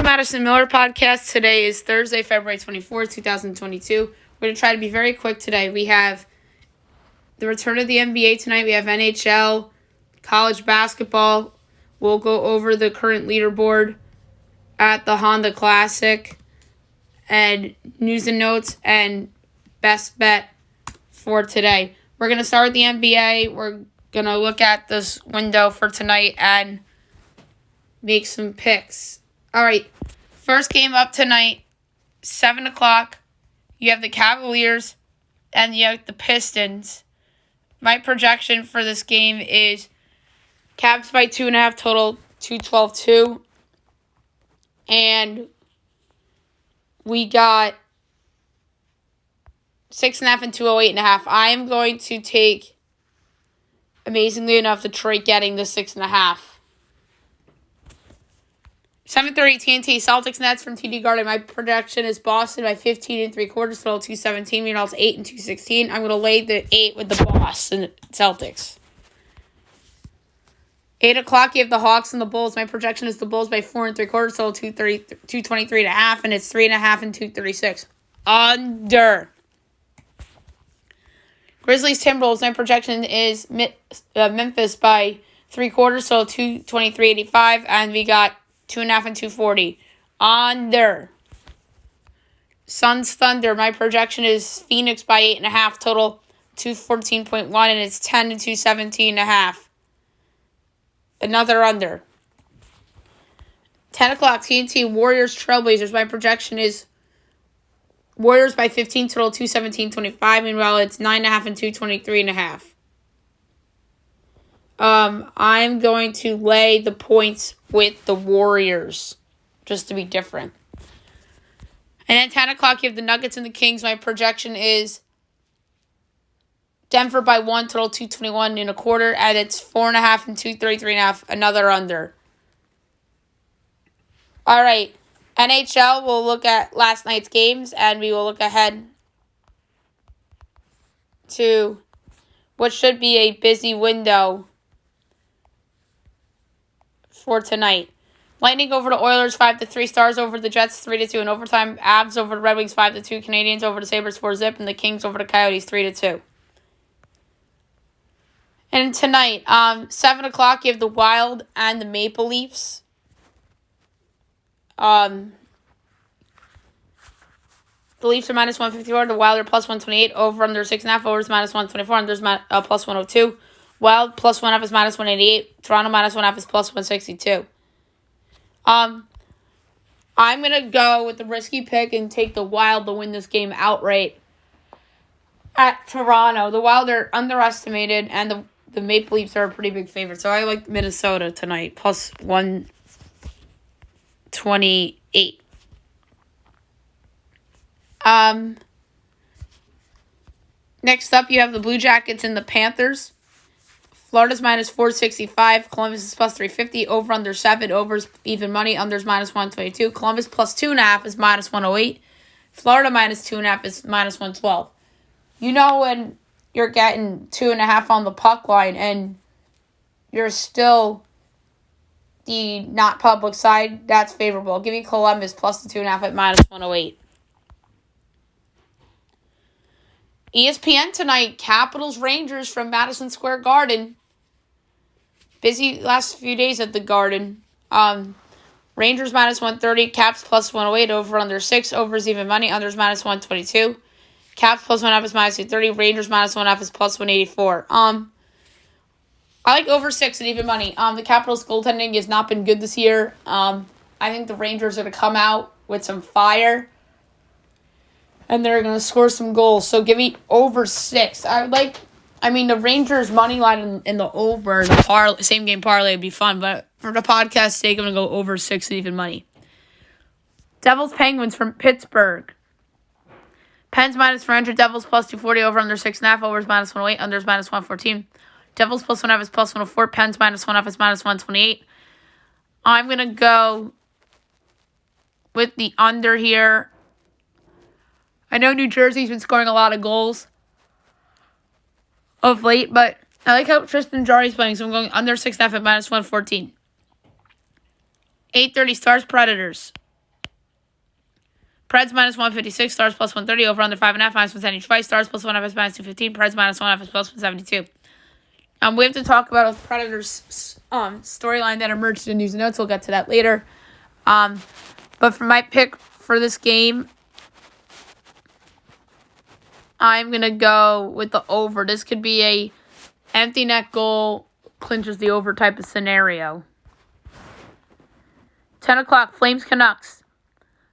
Madison Miller Podcast. Today is Thursday, February 24th, 2022. We're going to try to be very quick today. We have the return of the NBA tonight. We have NHL, college basketball. We'll go over the current leaderboard at the Honda Classic and news and notes and best bet for today. We're going to start with the NBA. We're going to look at this window for tonight and make some picks. All right, first game up tonight, 7 o'clock. You have the Cavaliers and you have the Pistons. My projection for this game is Cavs by 2.5 total, 212-2. And we got 6.5 and 208.5. I am going to take, amazingly enough, Detroit getting the 6.5. 7:30 TNT Celtics Nets from TD Garden. My projection is Boston by 15 3/4 total 217. Meanwhile, it's 8 and 216. I'm going to lay the 8 with the Boston Celtics. 8 o'clock, you have the Hawks and the Bulls. My projection is the Bulls by 4 3/4 total 223.5, and it's 3.5 and 236. Under. Grizzlies Timberwolves. My projection is Memphis by 3/4 total 223.85, and we got 2.5 and 240. Under. Suns Thunder. My projection is Phoenix by 8.5 total 214.1, and it's 10 and 217.5. Another under. 10 o'clock TNT Warriors Trailblazers. My projection is Warriors by 15 total 217.25. Meanwhile, it's 9.5 and 223.5. I'm going to lay the points with the Warriors, just to be different. And at 10 o'clock, you have the Nuggets and the Kings. My projection is Denver by 1, total 221.25, and it's 4.5 and 233.5, another under. All right, NHL, we'll look at last night's games, and we will look ahead to what should be a busy window for tonight. Lightning over the Oilers 5-3, Stars over the Jets 3-2 in overtime, Avs over the Red Wings 5-2, Canadians over the Sabres 4-0, and the Kings over the Coyotes 3-2. And tonight, 7 o'clock, you have the Wild and the Maple Leafs. The Leafs are minus 154, the Wild are plus 128, over under 6.5, over is minus 124, unders plus 102. Wild plus 1.5 is minus 188. Toronto minus 1.5 is plus 162. I'm going to go with the risky pick and take the Wild to win this game outright at Toronto. The Wild are underestimated, and the Maple Leafs are a pretty big favorite. So I like Minnesota tonight, plus 128. Next up, you have the Blue Jackets and the Panthers. Florida's minus 465. Columbus is plus 350. Over under 7. Overs even money. Unders minus 122. Columbus plus 2.5 is minus 108. Florida minus 2.5 is minus 112. You know when you're getting 2.5 on the puck line and you're still the not public side, that's favorable. I'll give you Columbus plus the 2.5 at minus 108. ESPN tonight, Capitals Rangers from Madison Square Garden. Busy last few days at the Garden. Rangers minus 130, Caps plus 108, over under 6, overs even money, unders minus 122. Caps plus 1.5 is minus 230, Rangers minus 1.5 is plus 184. I like over 6 and even money. The Capitals goaltending has not been good this year. I think the Rangers are going to come out with some fire, and they're going to score some goals. So give me over 6. The Rangers money line in the over, the same game parlay would be fun. But for the podcast sake, I'm going to go over 6 and even money. Devils Penguins from Pittsburgh. Pens minus 400, Devils plus 240, over under 6.5, overs minus 108, unders minus 114. Devils plus 1.5 is plus 104, Pens minus 1.5 is minus 128. I'm going to go with the under here. I know New Jersey's been scoring a lot of goals of late, but I like how Tristan Jarry's playing, so I'm going under 6.5 at minus 114. 8:30 Stars Predators. Preds minus 156, Stars plus 130, over under 5.5, minus 110 each way. Stars plus 1.5 minus 215, Preds minus 1.5 plus 172. We have to talk about a Predators storyline that emerged in news and notes. We'll get to that later. But for my pick for this game, I'm going to go with the over. This could be a empty net goal, clinches the over type of scenario. 10 o'clock, Flames Canucks.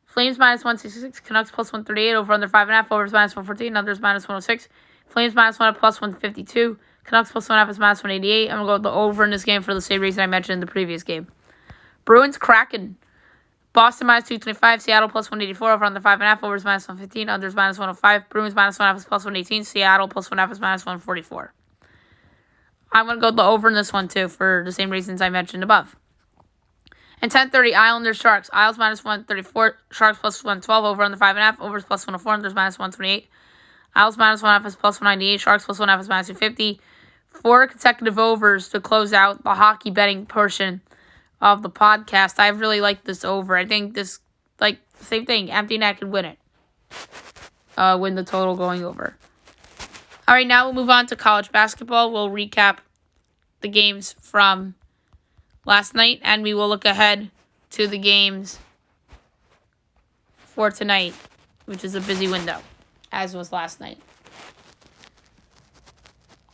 Flames minus 166, Canucks plus 138, over under 5.5, overs minus 114, unders minus 106. Flames minus 1 plus 152, Canucks plus 1.5 is minus 188. I'm going to go with the over in this game for the same reason I mentioned in the previous game. Bruins Kraken. Boston minus 225, Seattle plus 184, over under 5.5, overs minus 115, unders minus 105. Bruins minus 1.5 is plus 118, Seattle plus 1.5 is minus 144. I'm going to go with the over in this one too for the same reasons I mentioned above. And 10:30, Islanders Sharks. Isles minus 134, Sharks plus 112, over under 5.5, overs plus 104, unders minus 128. Isles minus 1.5 is plus 198, Sharks plus 1.5 is minus 250. 4 consecutive overs to close out the hockey betting portion of the podcast. I really like this over. I think this, same thing, empty net could win it. Win the total going over. All right, now we'll move on to college basketball. We'll recap the games from last night, and we will look ahead to the games for tonight, which is a busy window, as was last night.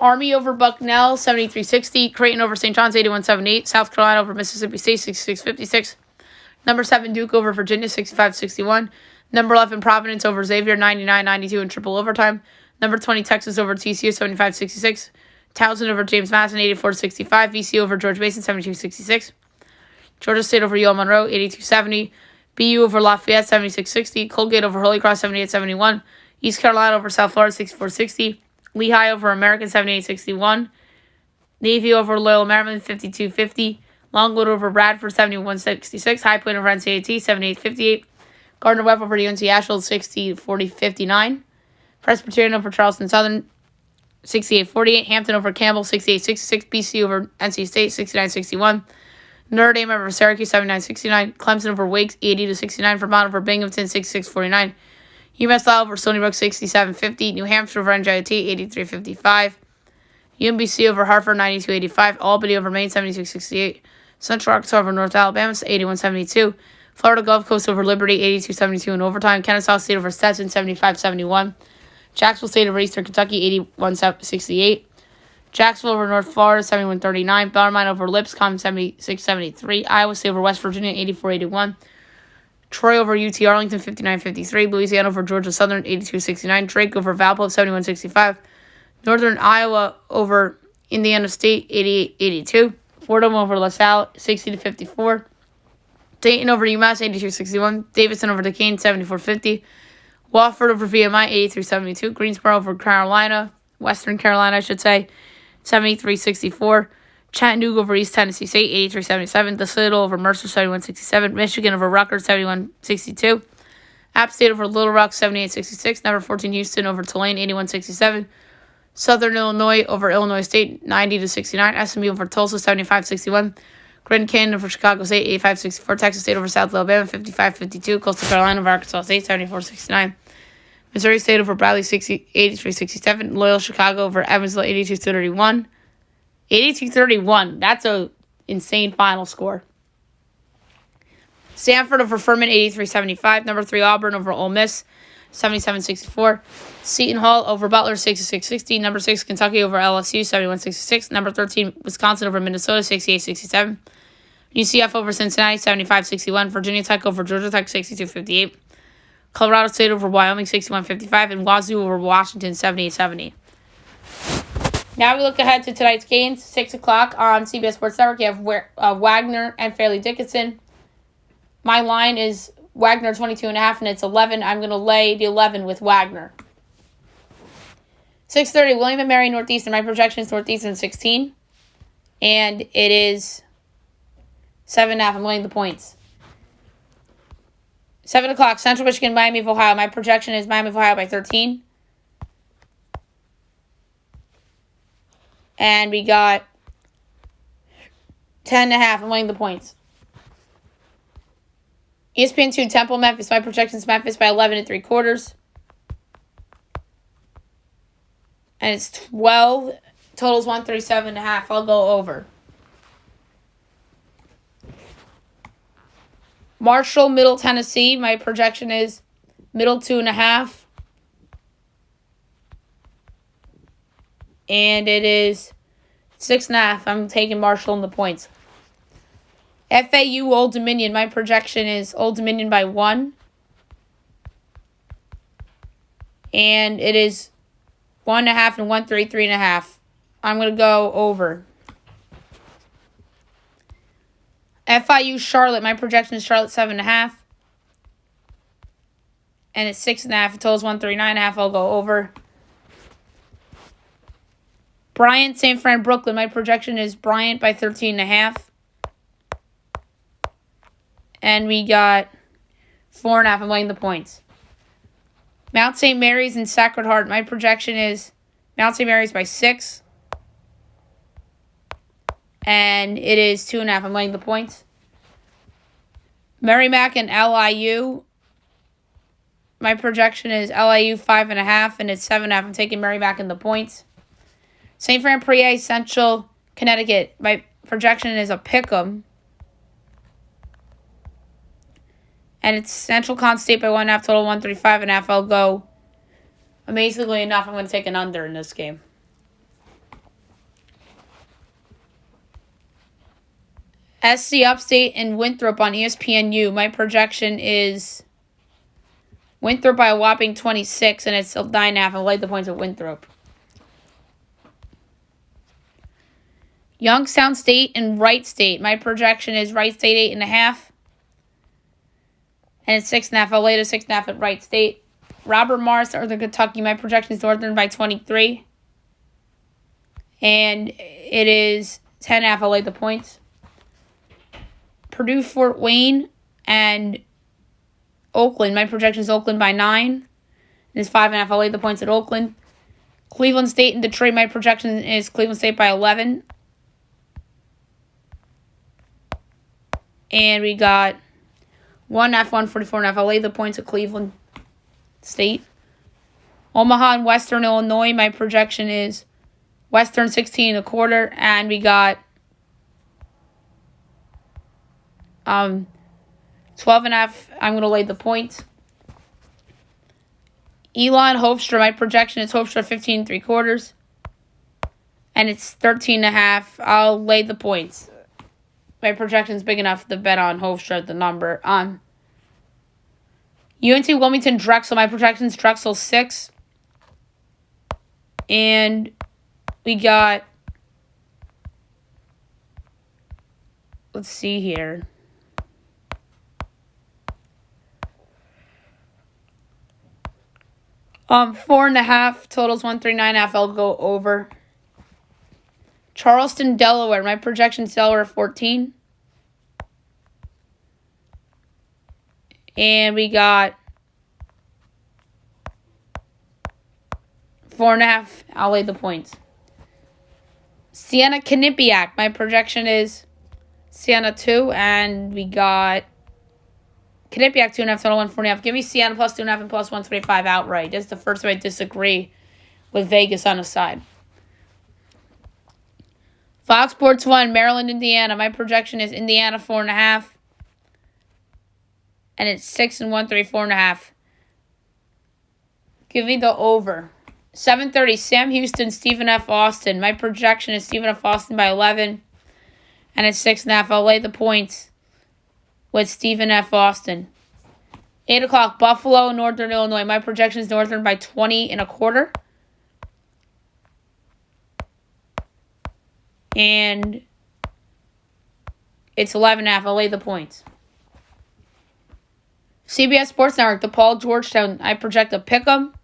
Army over Bucknell, 73-60. Creighton over St. John's, 81-78. South Carolina over Mississippi State, 66-56. Number 7, Duke over Virginia, 65-61. Number 11, Providence over Xavier, 99-92 in triple overtime. Number 20, Texas over TCU, 75-66. Towson over James Madison, 84-65. VCU over George Mason, 72-66. Georgia State over UL Monroe, 82-70. BU over Lafayette, 76-60. Colgate over Holy Cross, 78-71. East Carolina over South Florida, 64-60. Lehigh over American, 78-61. Navy over Loyola Maryland, 52-50. Longwood over Bradford, 71-66. High Point over NCAT, 78-58. Gardner-Webb over UNC Asheville, 60-59. Presbyterian over Charleston Southern, 68-48. Hampton over Campbell, 68-66. BC over NC State, 69-61. Notre Dame over Syracuse, 79-69. Clemson over Wake, 80-69. Vermont over Binghamton, 66-49. UMass Lowell over Stony Brook, 67-50. New Hampshire over NJIT, 83-55. UMBC over Hartford, 92-85. Albany over Maine, 76-68. Central Arkansas over North Alabama, 81-72. Florida Gulf Coast over Liberty, 82-72 in overtime. Kennesaw State over Stetson, 75-71. Jacksonville State over Eastern Kentucky, 81-68. Jacksonville over North Florida, 71-39. Bellarmine over Lipscomb, 76-73. Iowa State over West Virginia, 84-81. Troy over UT Arlington, 59-53. Louisiana over Georgia Southern, 82-69. Drake over Valpo, 71-65. Northern Iowa over Indiana State, 88-82. Fordham over LaSalle, 60-54. Dayton over UMass, 82-61. Davidson over Duquesne, 74-50. Wofford over VMI, 83-72. Greensboro over Carolina, Western Carolina, I should say, 73-64. Chattanooga over East Tennessee State, 83-77. DeSoto over Mercer, 71-67. Michigan over Rutgers, 71-62. App State over Little Rock, 78-66. Number 14, Houston over Tulane, 81-67. Southern Illinois over Illinois State, 90-69. SMU over Tulsa, 75-61. Grand Canyon over Chicago State, 85-64. Texas State over South Alabama, 55-52. Coastal Carolina over Arkansas State, 74-69. Missouri State over Bradley, 83-67. Loyola Chicago over Evansville, 82-31. 82-31. That's a insane final score. Stanford over Furman, 83-75. Number 3, Auburn over Ole Miss, 77-64. Seton Hall over Butler, 66-60. Number 6, Kentucky over LSU, 71-66. Number 13, Wisconsin over Minnesota, 68-67. UCF over Cincinnati, 75-61. Virginia Tech over Georgia Tech, 62-58. Colorado State over Wyoming, 61-55. And Wazoo over Washington, 78-70. Now we look ahead to tonight's games. 6 o'clock on CBS Sports Network. You have Wagner and Fairleigh Dickinson. My line is Wagner 22.5, and it's 11. I'm going to lay the 11 with Wagner. 6:30, William & Mary Northeastern. My projection is Northeastern 16. And it is 7.5. I'm laying the points. 7 o'clock, Central Michigan, Miami of Ohio. My projection is Miami of Ohio by 13. And we got 10.5. I'm laying the points. ESPN 2, Temple, Memphis. My projection is Memphis by 11 3/4. And it's 12. Total's 137.5. I'll go over. Marshall, Middle Tennessee. My projection is Middle 2.5. And it is 6.5. I'm taking Marshall in the points. FAU, Old Dominion. My projection is Old Dominion by 1. And it is 1.5 and 3.5. I'm going to go over. FIU, Charlotte. My projection is Charlotte 7.5. And it's 6.5. It totals 139.5. I'll go over. Bryant, St. Fran, Brooklyn. My projection is Bryant by 13.5. And we got 4.5. I'm laying the points. Mount St. Mary's and Sacred Heart. My projection is Mount St. Mary's by 6. And it is 2.5. I'm laying the points. Merrimack and LIU. My projection is LIU 5.5. And it's 7.5. I'm taking Merrimack in the points. St. Fran, Pre, Central, Connecticut. My projection is a pick'em. And it's Central Con State by 1.5, total 135.5. I'll go. Amazingly enough, I'm going to take an under in this game. SC Upstate and Winthrop on ESPNU. My projection is Winthrop by a whopping 26, and it's 9.5. I'll lay the points at Winthrop. Youngstown State and Wright State. My projection is Wright State 8.5. And it's 6.5. I'll lay to 6.5 at Wright State. Robert Morris, Northern Kentucky. My projection is Northern by 23. And it is 10.5. I'll lay the points. Purdue, Fort Wayne, and Oakland. My projection is Oakland by 9. And it's 5.5. I'll lay the points at Oakland. Cleveland State and Detroit. My projection is Cleveland State by 11. And we got 1.5, 144.5. I'll lay the points at Cleveland State. Omaha and Western Illinois. My projection is Western 16.25. And we got 12.5. I'm going to lay the points. Elon Hofstra. My projection is Hofstra 15.75. And it's 13.5. I'll lay the points. My projection is big enough to bet on Hofstra at the number. UNT Wilmington Drexel. My projection is Drexel 6. And we got, let's see here. $4.5. Totals 139.5. I'll go over. Charleston, Delaware. My projection is Delaware 14. And we got 4.5. I'll lay the points. Siena, Quinnipiac. My projection is Siena 2. And we got Quinnipiac 2.5, total 140.5. Give me Siena plus 2.5 and plus 125 outright. That's the first time I disagree with Vegas on the side. Fox Sports 1, Maryland, Indiana. My projection is Indiana 4.5. And it's 6 and 134.5. Give me the over. 7:30, Sam Houston, Stephen F. Austin. My projection is Stephen F. Austin by 11. And it's 6.5. I'll lay the points with Stephen F. Austin. 8 o'clock, Buffalo, Northern Illinois. My projection is Northern by 20.25. And it's 11.5. I'll lay the points. CBS Sports Network, DePaul, Georgetown. I project a pick'em.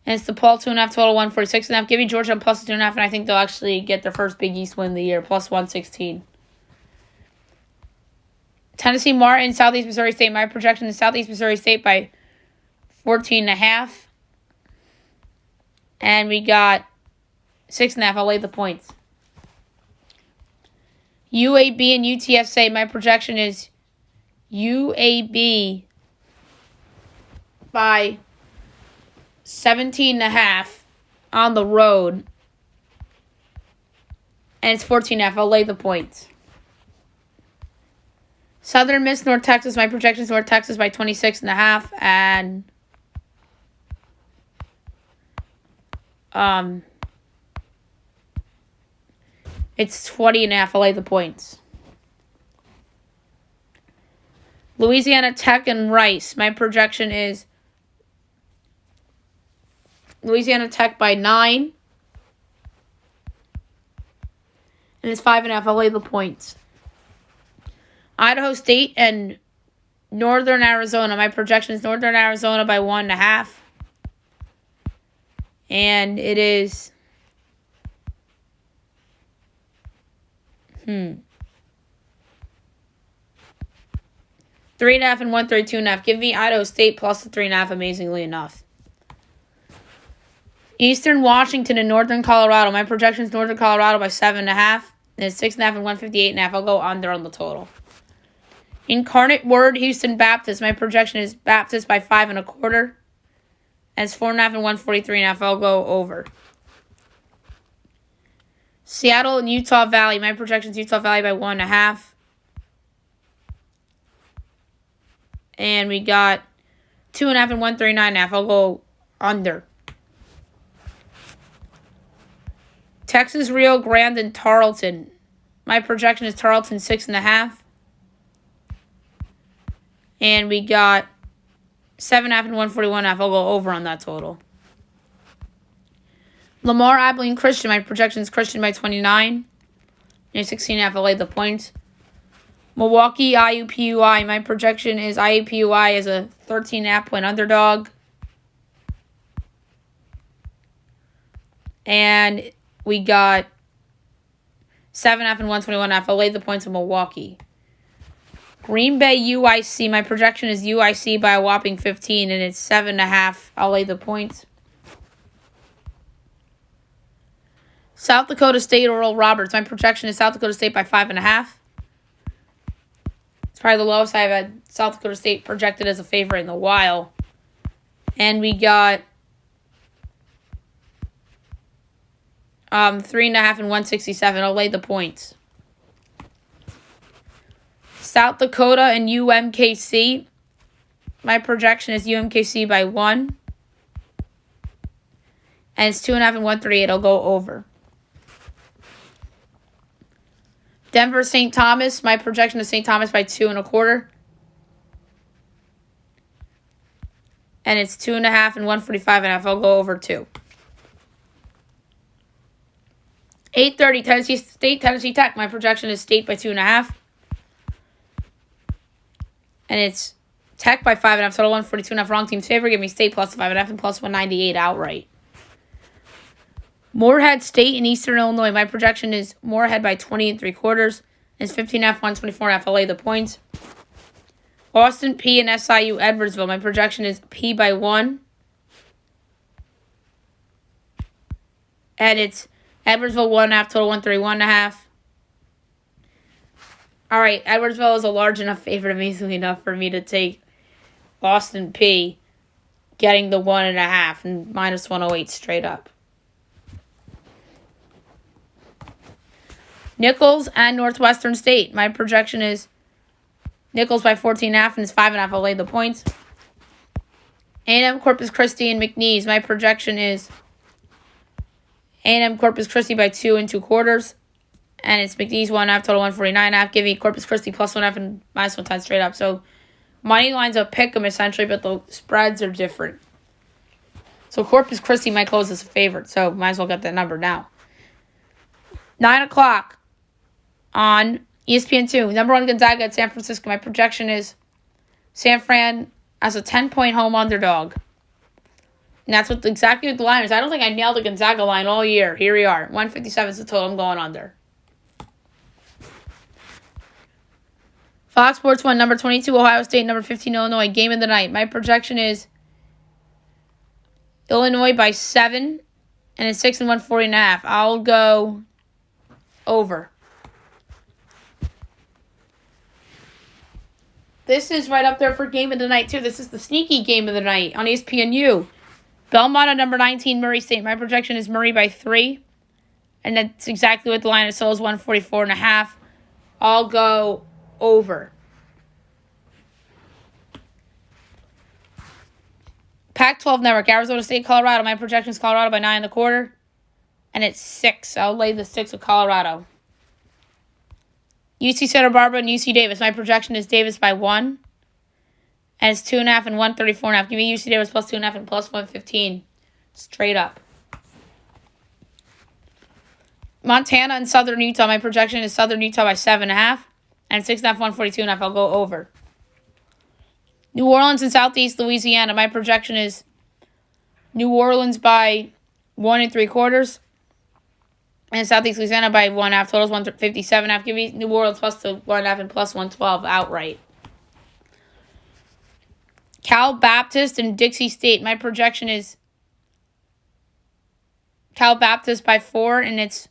And it's DePaul 2.5, total 146.5. Give me Georgetown plus 2.5, and I think they'll actually get their first Big East win of the year, plus 116. Tennessee Martin, Southeast Missouri State. My projection is Southeast Missouri State by 14.5. And we got 6.5. I'll lay the points. UAB and UTSA. My projection is UAB by 17.5 on the road. And it's 14.5. I'll lay the points. Southern Miss, North Texas. My projection is North Texas by 26.5. And it's 20.5. I'll lay the points. Louisiana Tech and Rice. My projection is Louisiana Tech by 9. And it's 5.5. I'll lay the points. Idaho State and Northern Arizona. My projection is Northern Arizona by 1.5. And it is 3.5 and 132.5. Give me Idaho State plus the 3.5, amazingly enough. Eastern Washington and Northern Colorado. My projection is Northern Colorado by 7.5. And it's 6.5 and 158.5. I'll go under on the total. Incarnate Word, Houston Baptist. My projection is Baptist by 5.25. And it's 4.5 and 143.5. I'll go over. Seattle and Utah Valley. My projection is Utah Valley by 1.5. And we got 2.5 and 139.5. I'll go under. Texas, Rio Grande, and Tarleton. My projection is Tarleton 6.5. And we got 7.5 and 141.5. I'll go over on that total. Lamar, Abilene, Christian. My projection is Christian by 29. And 16.5. I'll lay the points. Milwaukee, IUPUI. My projection is IUPUI as a 13.5 point underdog. And we got 7.5 and 121.5. I'll lay the points of Milwaukee. Green Bay, UIC. My projection is UIC by a whopping 15, and it's 7.5. I'll lay the points. South Dakota State, Oral Roberts. My projection is South Dakota State by 5.5. It's probably the lowest I've had South Dakota State projected as a favorite in a while. And we got 3.5 and 167. I'll lay the points. South Dakota and UMKC. My projection is UMKC by 1. And it's 2.5 and 138. I'll go over. Denver, St. Thomas. My projection is St. Thomas by 2.25. And it's 2.5 and 145.5. I'll go over 2. 8:30, Tennessee State, Tennessee Tech. My projection is State by 2.5. And it's Tech by 5.5. Total 142.5. Wrong team's favor. Give me State plus 5.5 and plus 198 outright. Moorhead State and Eastern Illinois. My projection is Moorhead by 20.75. It's 15.5, 124.5. I'll lay the points. Austin P and SIU Edwardsville. My projection is P by 1. And it's Edwardsville 1.5, total 131.5. All right, Edwardsville is a large enough favorite, amazingly enough, for me to take Austin P getting the 1.5 and minus 108 straight up. Nichols and Northwestern State. My projection is Nichols by 14.5 and it's 5.5. I'll lay the points. A&M Corpus Christi and McNeese. My projection is A&M Corpus Christi by 2.25. And it's McNeese 1.5, total 149.5. Give me Corpus Christi plus 1.5 and minus 110 straight up. So money lines a pick 'em essentially, but the spreads are different. So Corpus Christi might close as a favorite, so might as well get that number now. 9 o'clock on ESPN2. Number 1 Gonzaga at San Francisco. My projection is San Fran as a 10-point home underdog. And that's exactly what the line is. I don't think I nailed the Gonzaga line all year. Here we are. 157 is the total. I'm going under. Fox Sports 1, number 22, Ohio State, number 15, Illinois. Game of the night. My projection is Illinois by 7, and it's 6 and 140.5. I'll go over. This is right up there for game of the night, too. This is the sneaky game of the night on ESPNU. Belmont at number 19, Murray State. My projection is Murray by 3. And that's exactly what the line is. So is 144.5. I'll go over. Pac-12 Network, Arizona State, Colorado. My projection is Colorado by 9.25. And it's 6. I'll lay the 6 with Colorado. UC Santa Barbara and UC Davis. My projection is Davis by 1. And it's 2.5 and 134.5. Give me UC Davis plus 2.5 and plus 115. Straight up. Montana and Southern Utah. My projection is Southern Utah by 7.5. And 6.5, 142.5. I'll go over. New Orleans and Southeast Louisiana. My projection is New Orleans by 1 3/4. And Southeast Louisiana by 1.5. Totals 157.5. Give me New Orleans plus the 1.5 and plus 112 outright. Cal Baptist and Dixie State. My projection is Cal Baptist by 4, and it's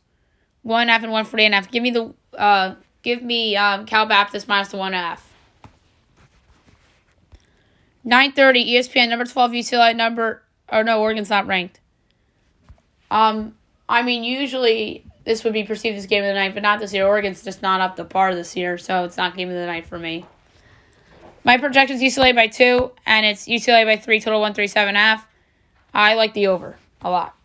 1.5 and 148.5. Give me Cal Baptist minus the 1.5. 9:30 ESPN number 12 UCLA Oregon's not ranked. Usually this would be perceived as game of the night, but not this year. Oregon's just not up to par this year, so it's not game of the night for me. My projection is UCLA by 2, and it's UCLA by 3, total 137.5. I like the over a lot.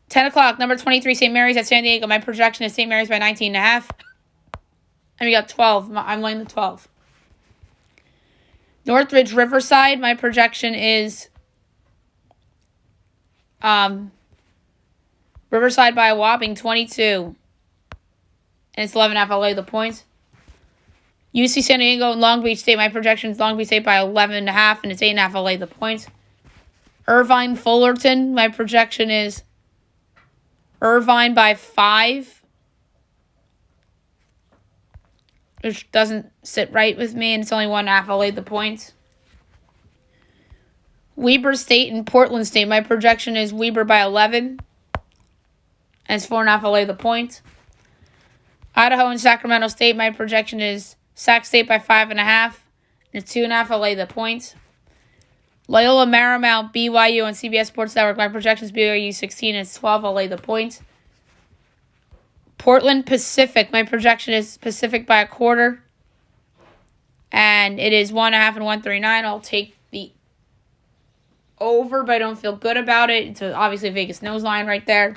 10 o'clock, number 23, St. Mary's at San Diego. My projection is St. Mary's by 19.5. And we got 12. I'm laying the 12. Northridge Riverside, my projection is Riverside by a whopping 22. And it's 11.5. I'll lay the points. UC San Diego and Long Beach State. My projection is Long Beach State by 11.5. And it's 8.5. I'll lay the points. Irvine Fullerton. My projection is Irvine by 5. Which doesn't sit right with me. And it's only 1.5. I'll lay the points. Weber State and Portland State. My projection is Weber by 11. And it's 4.5. I'll lay the points. Idaho and Sacramento State. My projection is Sac State by 5.5. And it's 2.5. I'll lay the points. Loyola Marymount, BYU on CBS Sports Network. My projection is BYU 16. And it's 12. I'll lay the points. Portland Pacific. My projection is Pacific by 1/4. And it is 1.5 and 139. I'll take the over, but I don't feel good about it. It's obviously a Vegas nose line right there.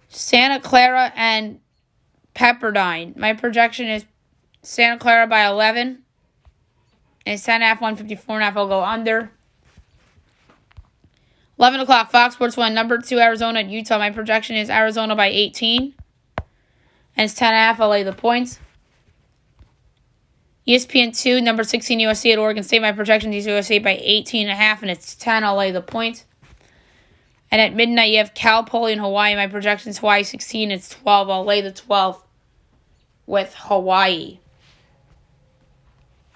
Santa Clara and Pepperdine. My projection is Santa Clara by 11. And it's 10.5, 154.5. I'll go under. 11 o'clock, Fox Sports 1. Number 2, Arizona and Utah. My projection is Arizona by 18. And it's 10.5. I'll lay the points. ESPN 2, number 16, USC at Oregon State. My projection is USC by 18.5. And it's 10. I'll lay the points. And at midnight, you have Cal Poly in Hawaii. My projection is Hawaii 16. It's 12. I'll lay the 12 with Hawaii.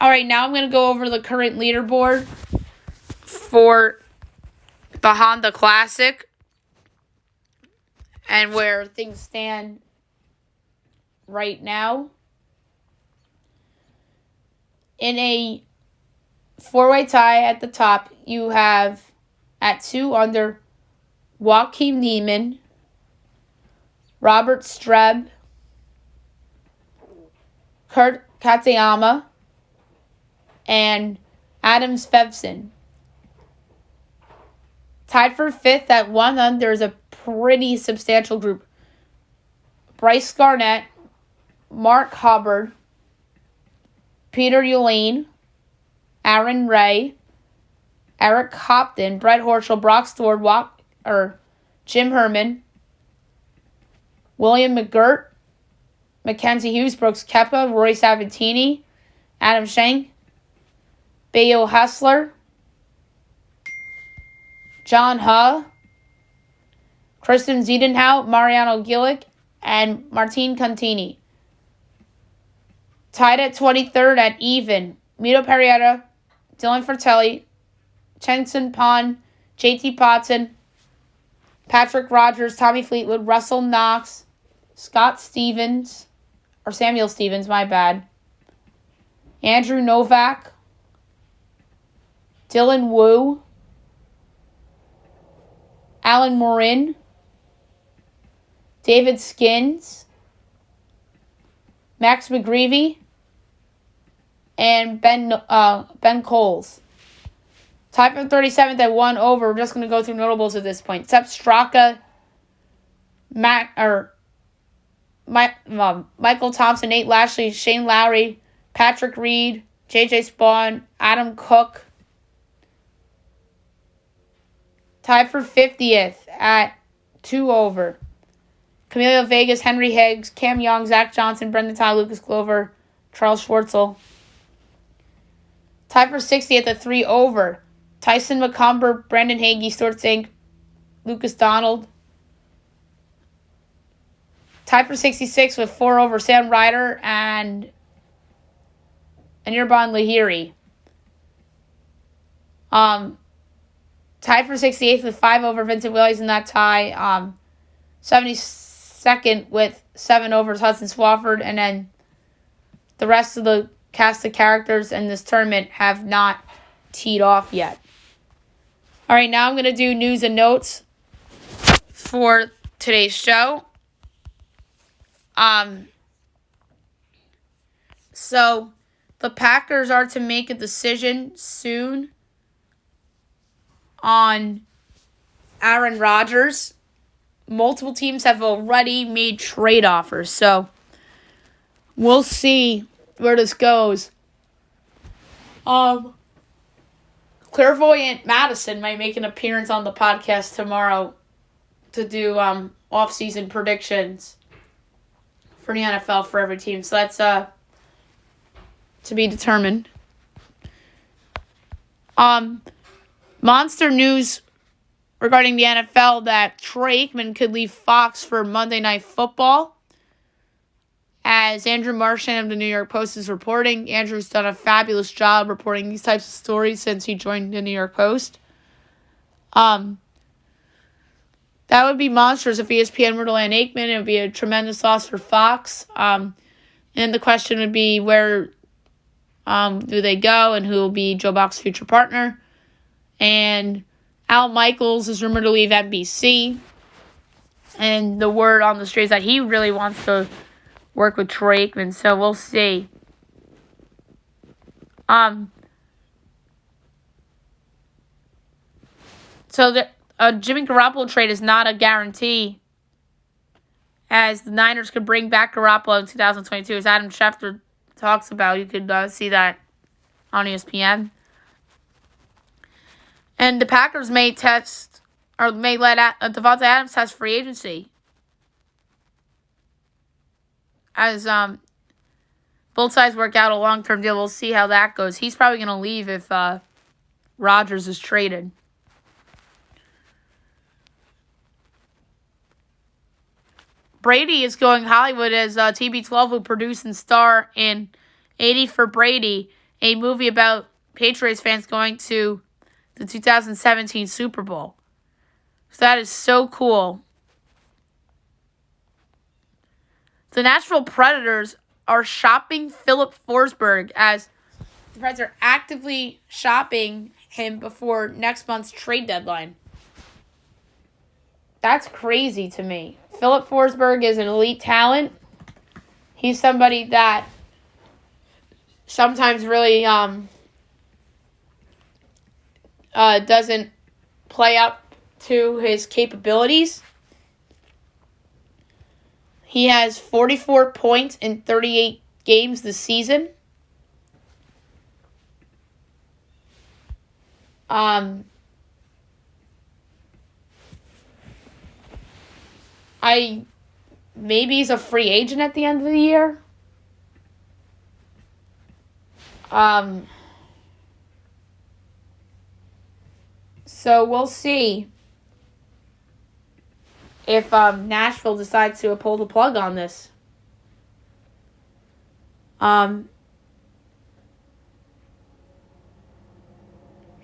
All right, now I'm going to go over the current leaderboard for the Honda Classic and where things stand right now. In a four-way tie at the top, you have at 2 under Joaquin Niemann, Robert Streb, Kurt Katayama, and Adam Svensson. Tied for 5th at 1 under is a pretty substantial group. Bryce Garnett, Mark Hubbard, Peter Uline, Aaron Ray, Eric Hopton, Brett Horschel, Brock Stewart, Jim Herman, William McGirt, Mackenzie Hughes, Brooks Koepka, Roy Sabatini, Adam Schenk, Bayo Hessler, John Huh, Kristen Ziedenhout, Mariano Gillick, and Martin Contini. Tied at 23rd at even, Mito Pereira, Dylan Fratelli, Chenson Pond, JT Potson, Patrick Rogers, Tommy Fleetwood, Russell Knox, Scott Stevens, or Samuel Stevens, my bad. Andrew Novak, Dylan Wu, Alan Morin, David Skins, Max McGreevy, and Ben Coles. Tied for 37th at 1 over. We're just going to go through notables at this point. Sepp Straka, Michael Thompson, Nate Lashley, Shane Lowry, Patrick Reed, J.J. Spawn, Adam Cook. Tied for 50th at 2 over. Camilo Vegas, Henry Higgs, Cam Young, Zach Johnson, Brendan Ty, Lucas Glover, Charles Schwartzel. Tied for 60th at 3 over. Tyson McCumber, Brandon Hagee, Stuart Zink, Lucas Donald. Tied for 66 with 4 over. Sam Ryder and Anirban Lahiri. Tied for 68th with 5 over. Vincent Williams in that tie. 72nd with 7 overs. Hudson Swafford. And then the rest of the cast of characters in this tournament have not teed off yet. All right, now I'm going to do news and notes for today's show. So the Packers are to make a decision soon on Aaron Rodgers. Multiple teams have already made trade offers, so we'll see where this goes. Clairvoyant Madison might make an appearance on the podcast tomorrow to do off-season predictions for the NFL for every team. So that's to be determined. Monster news regarding the NFL that Troy Aikman could leave Fox for Monday Night Football. As Andrew Marchand of the New York Post is reporting, Andrew's done a fabulous job reporting these types of stories since he joined the New York Post. That would be monstrous if ESPN were to land Aikman. It would be a tremendous loss for Fox. And the question would be where do they go and who will be Joe Buck's future partner. And Al Michaels is rumored to leave NBC. And the word on the street is that he really wants to work with Troy Aikman, so we'll see. So the Jimmy Garoppolo trade is not a guarantee, as the Niners could bring back Garoppolo in 2022, as Adam Schefter talks about. You could see that on ESPN. And the Packers may let Devontae Adams test free agency. As both sides work out a long-term deal, we'll see how that goes. He's probably going to leave if Rodgers is traded. Brady is going Hollywood as TB12 will produce and star in 80 for Brady, a movie about Patriots fans going to the 2017 Super Bowl. So that is so cool. The Nashville Predators are shopping Philip Forsberg, as the Preds are actively shopping him before next month's trade deadline. That's crazy to me. Philip Forsberg is an elite talent. He's somebody that sometimes really doesn't play up to his capabilities. He has 44 points in 38 games this season. Maybe he's a free agent at the end of the year. So we'll see if Nashville decides to pull the plug on this. Trying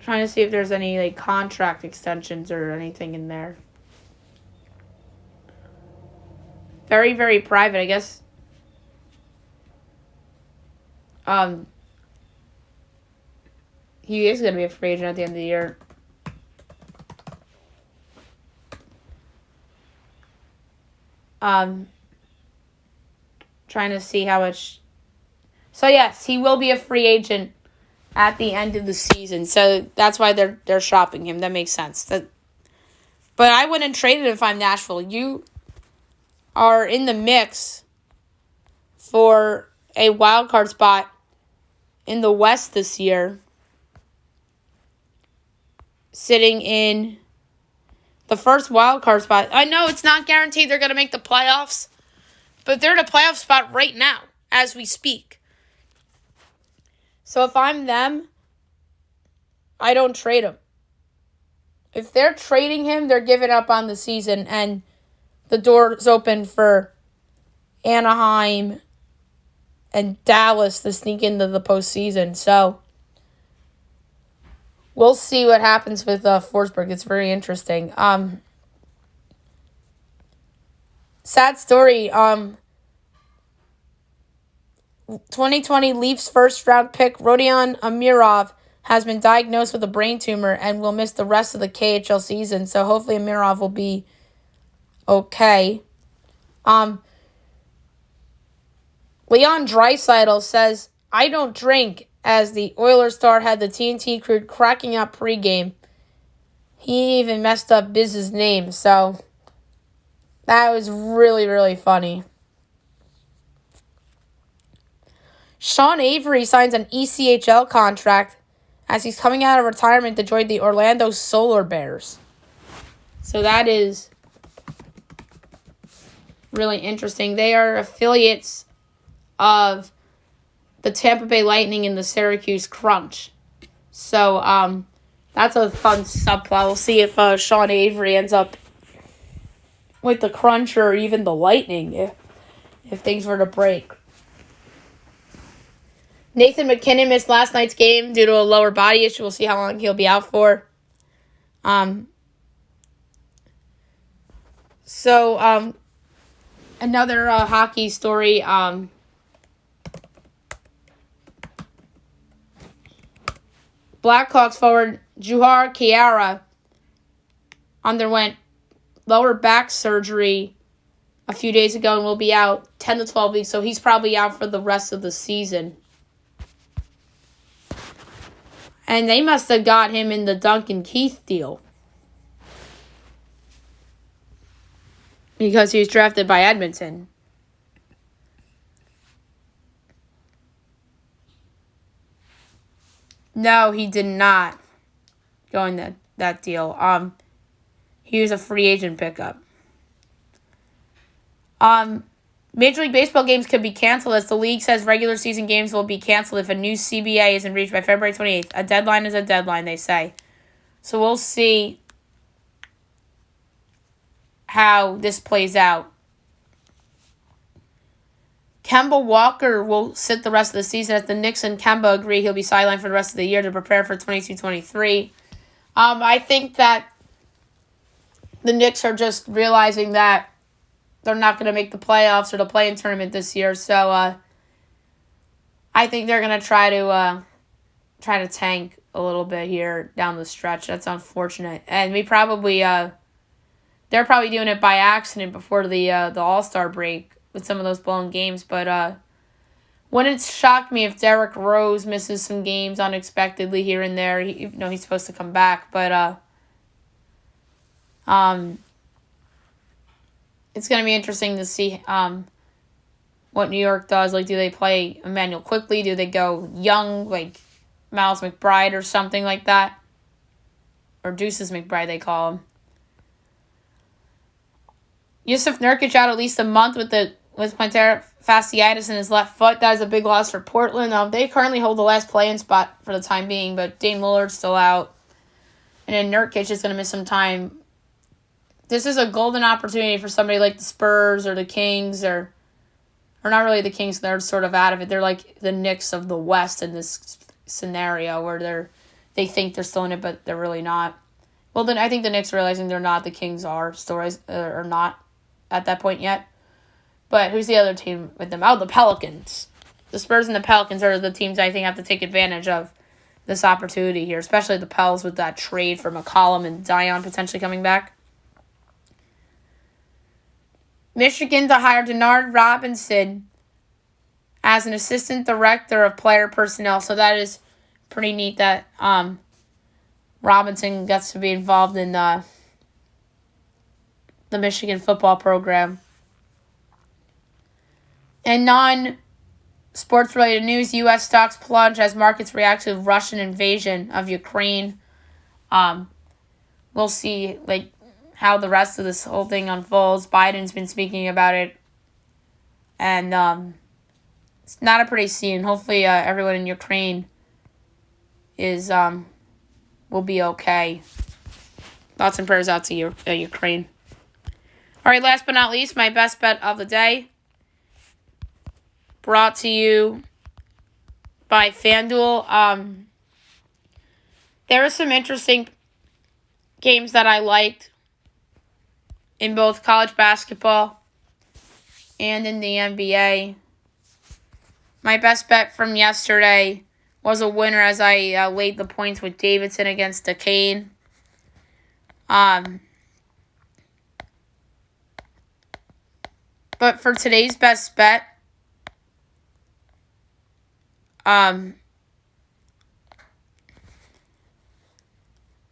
to see if there's any contract extensions or anything in there. Very, very private. I guess He is going to be a free agent at the end of the year. Trying to see how much. So yes, he will be a free agent at the end of the season. So that's why they're shopping him. That makes sense. But I wouldn't trade it if I'm Nashville. You are in the mix for a wild card spot in the West this year, sitting in the first wild card spot. I know it's not guaranteed they're going to make the playoffs, but they're in a playoff spot right now as we speak. So if I'm them, I don't trade him. If they're trading him, they're giving up on the season, and the door is open for Anaheim and Dallas to sneak into the postseason. So we'll see what happens with Forsberg. It's very interesting. Sad story. 2020 Leafs first-round pick Rodion Amirov has been diagnosed with a brain tumor and will miss the rest of the KHL season. So hopefully Amirov will be okay. Leon Draisaitl says, "I don't drink," as the Oilers star had the TNT crew cracking up pregame. He even messed up Biz's name, so that was really, really funny. Sean Avery signs an ECHL contract as he's coming out of retirement to join the Orlando Solar Bears. So that is really interesting. They are affiliates of the Tampa Bay Lightning and the Syracuse Crunch. So that's a fun subplot. We'll see if Sean Avery ends up with the Crunch or even the Lightning if things were to break. Nathan McKinnon missed last night's game due to a lower body issue. We'll see how long he'll be out for. Another hockey story. Blackhawks forward Juhar Khaira underwent lower back surgery a few days ago and will be out 10 to 12 weeks. So he's probably out for the rest of the season. And they must have got him in the Duncan Keith deal, because he was drafted by Edmonton. No, he did not go in that deal. He was a free agent pickup. Major League Baseball games could be canceled, as the league says regular season games will be canceled if a new CBA isn't reached by February 28th. A deadline is a deadline, they say. So we'll see how this plays out. Kemba Walker will sit the rest of the season as the Knicks and Kemba agree he'll be sidelined for the rest of the year to prepare for 22-23. I think that the Knicks are just realizing that they're not going to make the playoffs or the play-in tournament this year, so I think they're going to try to tank a little bit here down the stretch. That's unfortunate, and they're probably doing it by accident before the All-Star break with some of those blown games. But wouldn't it shock me if Derrick Rose misses some games unexpectedly here and there? He's supposed to come back, but it's going to be interesting to see what New York does. Like, do they play Emmanuel quickly? Do they go young, like Miles McBride or something like that? Or Deuces McBride, they call him. Yusuf Nurkic out at least a month with plantar fasciitis in his left foot. That is a big loss for Portland. They currently hold the last play-in spot for the time being, but Dame Lillard's still out. And then Nurkic is going to miss some time. This is a golden opportunity for somebody like the Spurs or the Kings, or not really the Kings. They're sort of out of it. They're like the Knicks of the West in this scenario where they think they're still in it, but they're really not. Well, then I think the Knicks are realizing they're not. The Kings are still are not at that point yet. But who's the other team with them? Oh, the Pelicans. the Spurs and the Pelicans are the teams I think have to take advantage of this opportunity here, especially the Pels with that trade for McCollum and Zion potentially coming back. Michigan to hire Denard Robinson as an assistant director of player personnel. So that is pretty neat that Robinson gets to be involved in the Michigan football program. And non-sports-related news, U.S. stocks plunge as markets react to the Russian invasion of Ukraine. We'll see how the rest of this whole thing unfolds. Biden's been speaking about it. And it's not a pretty scene. Hopefully everyone in Ukraine will be okay. Thoughts and prayers out to Ukraine. All right, last but not least, my best bet of the day. Brought to you by FanDuel. There are some interesting games that I liked in both college basketball and in the NBA. My best bet from yesterday was a winner as I laid the points with Davidson against Duquesne. But for today's best bet, I'm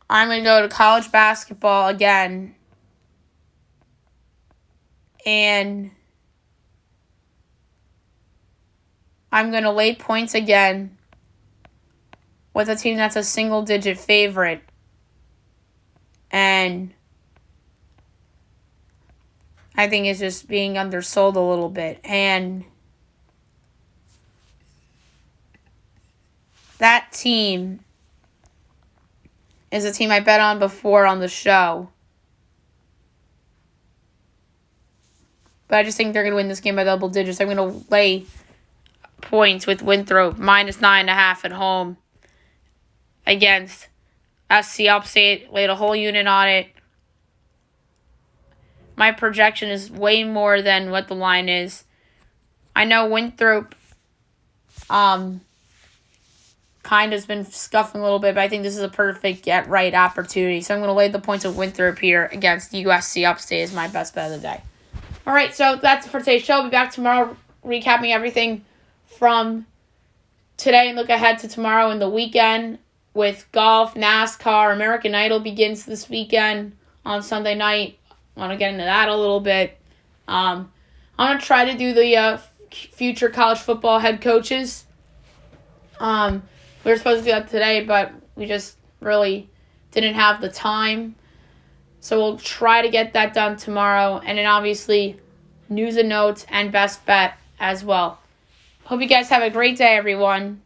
going to go to college basketball again. And I'm going to lay points again with a team that's a single-digit favorite. And I think it's just being undersold a little bit. And that team is a team I bet on before on the show. But I just think they're going to win this game by double digits. I'm going to lay points with Winthrop, -9.5 at home against SC Upstate. Laid a whole unit on it. My projection is way more than what the line is. I know Winthrop kind of has been scuffing a little bit, but I think this is a perfect get-right opportunity. So I'm going to lay the points of Winthrop here against USC Upstate as my best bet of the day. All right, so that's it for today's show. I'll be back tomorrow recapping everything from today and look ahead to tomorrow and the weekend with golf, NASCAR, American Idol begins this weekend on Sunday night. I want to get into that a little bit. I'm going to try to do the future college football head coaches. We were supposed to do that today, but we just really didn't have the time. So we'll try to get that done tomorrow. And then obviously news and notes and best bet as well. Hope you guys have a great day, everyone.